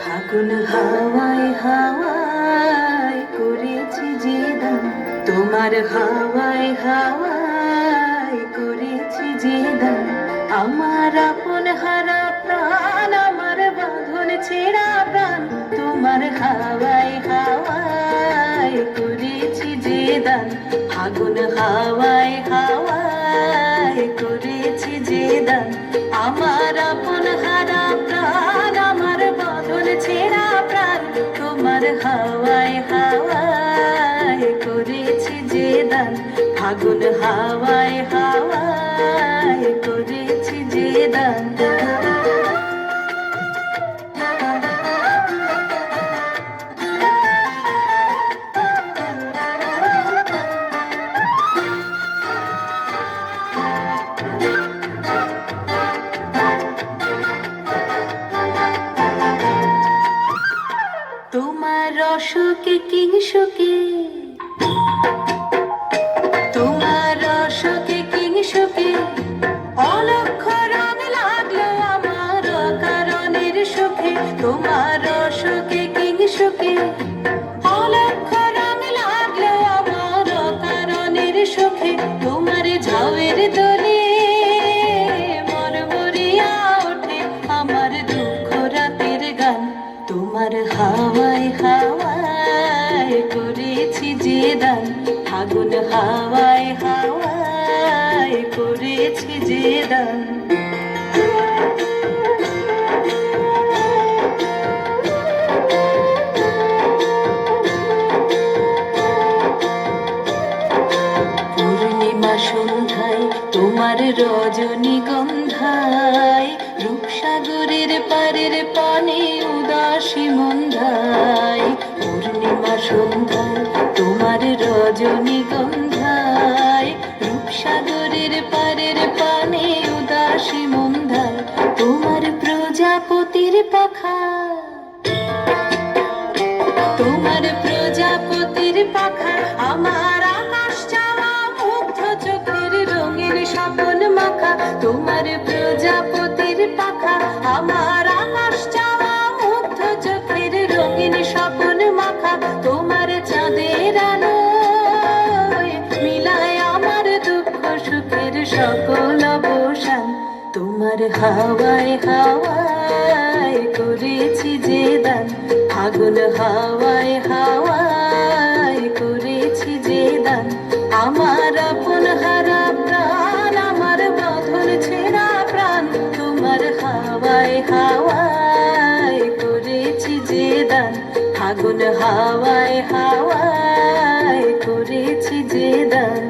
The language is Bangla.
ফাগুন হাওয়ায় হাওয়ায় করেছি যে দান, তোমার হাওয়ায় হাওয়ায় করেছি যে দান। আমার আপন হারা প্রাণ, আমার বাঁধন ছেঁড়া প্রাণ, তোমার হাওয়ায় হাওয়ায় করেছি যে দান। ফাগুন হাওয়ায় হাওয়ায় করেছি যে দান। আমার আপন হারা প্রাণ, আমার বাঁধন ছেঁড়া প্রাণ, তোমার হাওয়ায় হাওয়ায় করেছি যে দান। ফাগুন হাওয়ায় হাওয়ায় করেছি যে দান। তোমার রসকে কিংসুকে, তোমার রসকে কিংসুকে অলক্ষ রং লাগলো আমার কারণের সুখে। তোমার রসকে কিংসুকে অলক্ষ রং লাগলো আমার কারণের সুখে। তোমার ঝাউয়ের দোলে মরমরিয়া ওঠে আমার দুঃখ রাতের গান। তোমার হাওয়ায় হাওয়ায় করেছি যে দান। ফাগুন হাওয়ায় হাওয়ায় করেছি যে দান। পূর্ণিমা সন্ধ্যায় তোমার রজনীগন্ধায়, রূপসাগরের পারের পানে উদাসী মন্ধায়। পূর্ণিমা সন্ধ্যায় তোমার রজনীগন্ধায়, রূপসাগরের পারের পানে উদাসী মন্ধায়। তোমার প্রজাপতির পাখা, তোমার প্রজাপতির পাখা আমার আকাশ চাওয়া মুগ্ধ চোখের রঙের স্বপন মাখা। তোমার প্রজাপতির পাখা আমার আকাশ চাওয়া মুগ্ধ চোখের রঙিন স্বপন মাখা। তোমার চাঁদের আলো মিলায় আমার দুঃখ সুখের সকল অবসান। তোমার হাওয়ায় হাওয়ায় করেছি যে দান। ফাগুন হাওয়ায় হাওয়ায় করেছি যে দান। আমার আপন হারা প্রাণ, আমার বাঁধন ছেঁড়া প্রাণ, তোমার হাওয়ায় হাওয়ায় করেছি যে দান। ফাগুন হাওয়ায় হাওয়ায় করেছি যে দান।